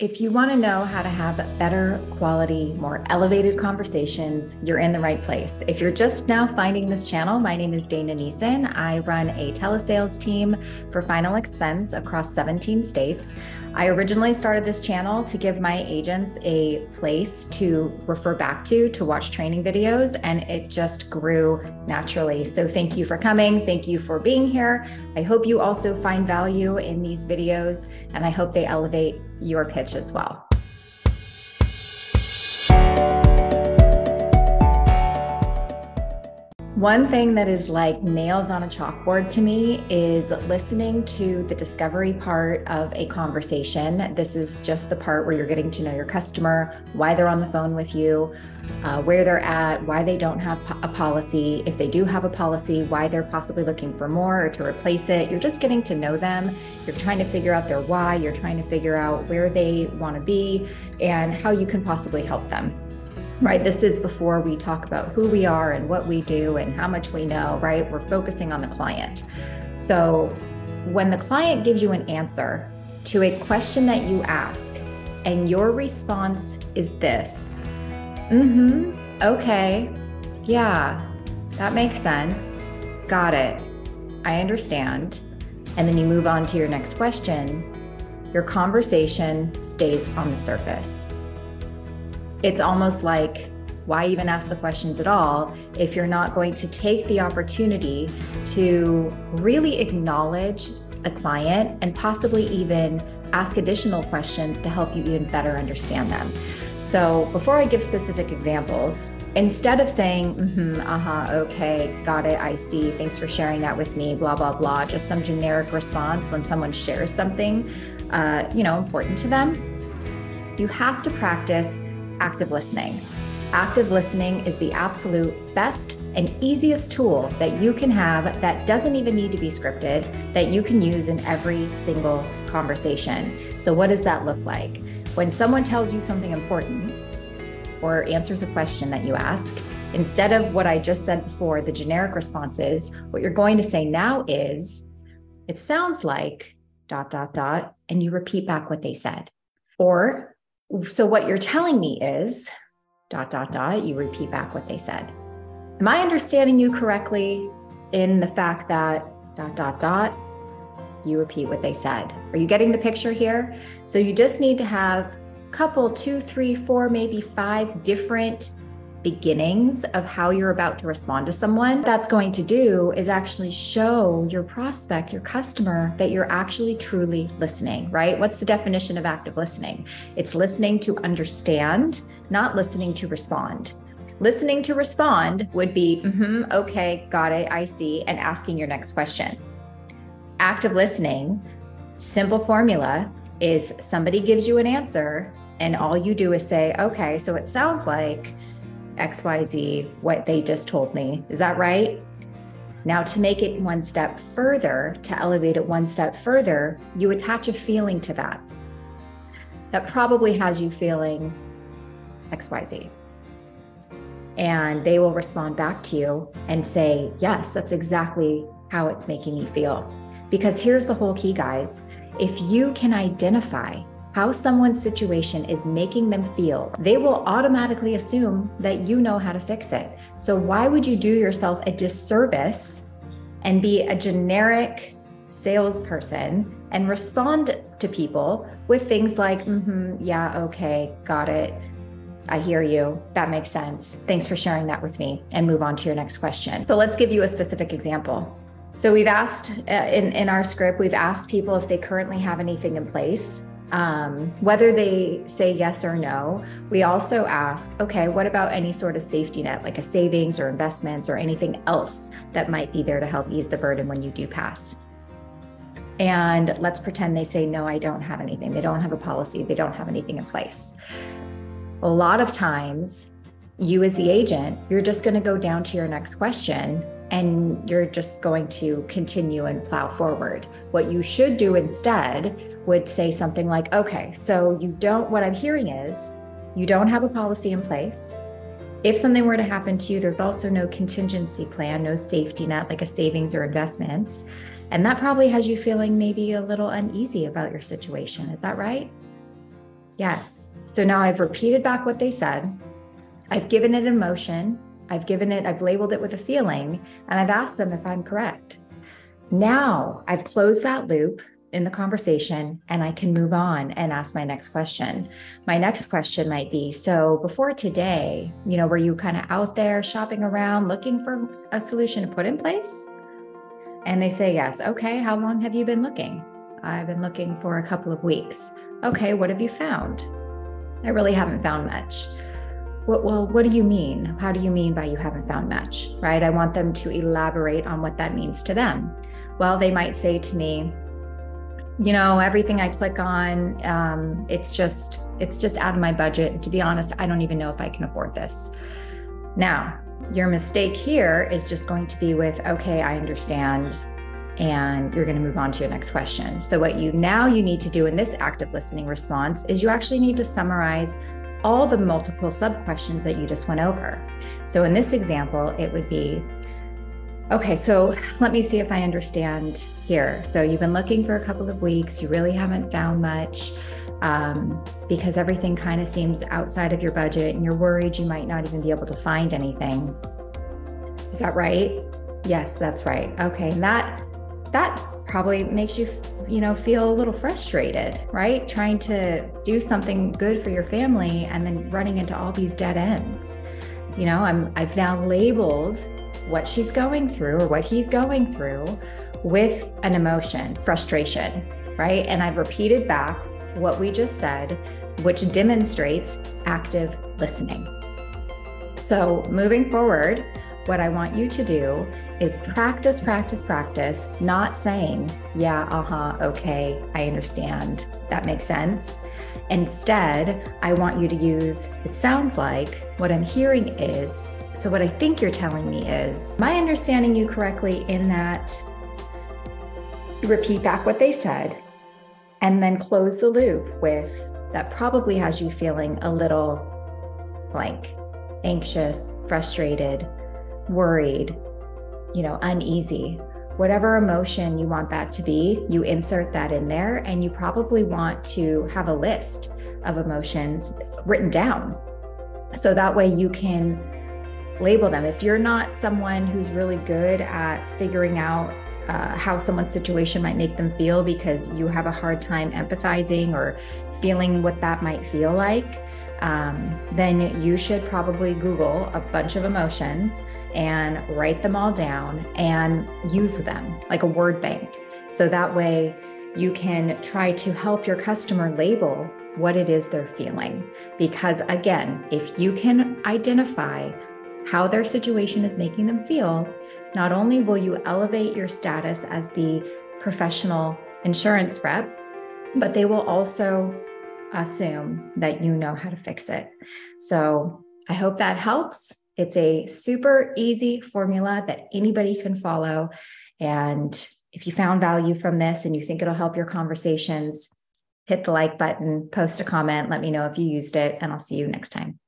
If you want to know how to have better quality, more elevated conversations, you're in the right place. If you're just now finding this channel, my name is Dana Neeson. I run a telesales team for Final Expense across 17 states. I originally started this channel to give my agents a place to refer back to watch training videos, and it just grew naturally. So thank you for coming. Thank you for being here. I hope you also find value in these videos, and I hope they elevate your pitch as well. One thing that is like nails on a chalkboard to me is listening to the discovery part of a conversation. This is just the part where you're getting to know your customer, why they're on the phone with you, where they're at, why they don't have a policy. If they do have a policy, why they're possibly looking for more or to replace it. You're just getting to know them. You're trying to figure out their why. You're trying to figure out where they want to be and how you can possibly help them. Right? This is before we talk about who we are and what we do and how much we know, right? We're focusing on the client. So when the client gives you an answer to a question that you ask and your response is this, okay, yeah, that makes sense. Got it. I understand. And then you move on to your next question, your conversation stays on the surface. It's almost like, why even ask the questions at all if you're not going to take the opportunity to really acknowledge the client and possibly even ask additional questions to help you even better understand them. So before I give specific examples, instead of saying, okay, got it, I see, thanks for sharing that with me, blah, blah, blah, just some generic response when someone shares something, important to them, you have to practice active listening. Active listening is the absolute best and easiest tool that you can have that doesn't even need to be scripted, that you can use in every single conversation. So what does that look like? When someone tells you something important or answers a question that you ask, instead of what I just said before, the generic responses, what you're going to say now is, it sounds like ... and you repeat back what they said. Or, so what you're telling me is ... you repeat back what they said. Am I understanding you correctly in the fact that ... you repeat what they said? Are you getting the picture here? So you just need to have a couple, 2, 3, 4, maybe 5 different beginnings of how you're about to respond to someone. What that's going to do is actually show your prospect, your customer, that you're actually truly listening, right? What's the definition of active listening? It's listening to understand, not listening to respond. Listening to respond would be, okay, got it, I see, and asking your next question. Active listening, simple formula, is somebody gives you an answer and all you do is say, okay, so it sounds like XYZ, what they just told me. Is that right? Now, to make it one step further, to elevate it one step further, you attach a feeling to that. That probably has you feeling XYZ. And they will respond back to you and say, yes, that's exactly how it's making me feel. Because here's the whole key, guys. If you can identify how someone's situation is making them feel, they will automatically assume that you know how to fix it. So why would you do yourself a disservice and be a generic salesperson and respond to people with things like, yeah, okay, got it. I hear you. That makes sense. Thanks for sharing that with me, and move on to your next question. So let's give you a specific example. So we've asked in our script, we've asked people if they currently have anything in place. Whether they say yes or no. We also ask, okay, what about any sort of safety net, like a savings or investments or anything else that might be there to help ease the burden when you do pass? And let's pretend they say, no, I don't have anything. They don't have a policy. They don't have anything in place. A lot of times, you as the agent, you're just going to go down to your next question and you're just going to continue and plow forward. What you should do instead would say something like, okay, so what I'm hearing is you don't have a policy in place. If something were to happen to you, there's also no contingency plan, no safety net, like a savings or investments. And that probably has you feeling maybe a little uneasy about your situation. Is that right? Yes. So now I've repeated back what they said. I've given it emotion. I've labeled it with a feeling, and I've asked them if I'm correct. Now I've closed that loop in the conversation, and I can move on and ask my next question. My next question might be, so before today, were you kind of out there shopping around looking for a solution to put in place? And they say, yes. Okay. How long have you been looking? I've been looking for a couple of weeks. Okay. What have you found? I really haven't found much. Well, what do you mean? How do you mean by you haven't found much, right? I want them to elaborate on what that means to them. Well, they might say to me, everything I click on, it's just out of my budget. To be honest, I don't even know if I can afford this. Now, your mistake here is just going to be with, okay, I understand. And you're going to move on to your next question. So what you need to do in this active listening response is you actually need to summarize all the multiple sub-questions that you just went over. So in this example, it would be, okay, so let me see if I understand here. So you've been looking for a couple of weeks. You really haven't found much because everything kind of seems outside of your budget and you're worried you might not even be able to find anything. Is that right? Yes, that's right. Okay, and that probably makes you, feel a little frustrated, right? Trying to do something good for your family and then running into all these dead ends. I've now labeled what she's going through or what he's going through with an emotion, frustration, right? And I've repeated back what we just said, which demonstrates active listening. So moving forward, what I want you to do is practice, not saying, yeah, okay, I understand. That makes sense. Instead, I want you to use, it sounds like what I'm hearing is, so what I think you're telling me is, am I understanding you correctly in that you repeat back what they said and then close the loop with, that probably has you feeling a little blank, anxious, frustrated, worried, uneasy, whatever emotion you want that to be, you insert that in there. And you probably want to have a list of emotions written down. So that way you can label them. If you're not someone who's really good at figuring out how someone's situation might make them feel because you have a hard time empathizing or feeling what that might feel like, then you should probably Google a bunch of emotions and write them all down and use them like a word bank. So that way you can try to help your customer label what it is they're feeling. Because again, if you can identify how their situation is making them feel, not only will you elevate your status as the professional insurance rep, but they will also assume that you know how to fix it. So I hope that helps. It's a super easy formula that anybody can follow. And if you found value from this and you think it'll help your conversations, hit the like button, post a comment, let me know if you used it, and I'll see you next time.